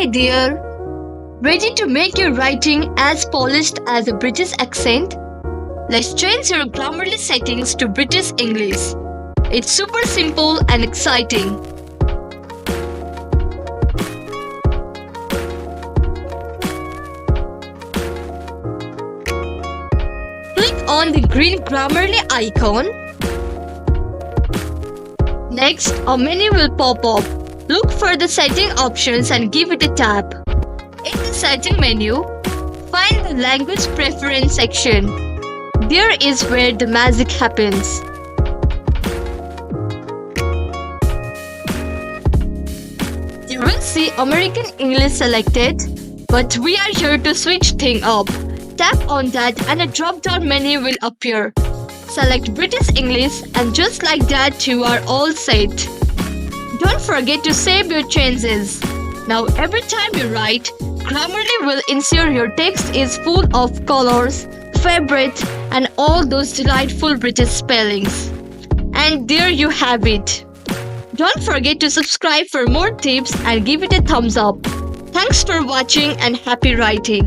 Hey dear, ready to make your writing as polished as a British accent? Let's change your Grammarly settings to British English. It's super simple and exciting. Click on the green Grammarly icon. Next, a menu will pop up. Look for the setting options and give it a tap. In the setting menu, find the language preference section. There is where the magic happens. You will see American English selected, but we are here to switch things up. Tap on that and a drop-down menu will appear. Select British English and just like that you are all set. Don't forget to save your changes. Now every time you write, Grammarly will ensure your text is full of colors, fabric and all those delightful British spellings. And there you have it. Don't forget to subscribe for more tips and give it a thumbs up. Thanks for watching and happy writing.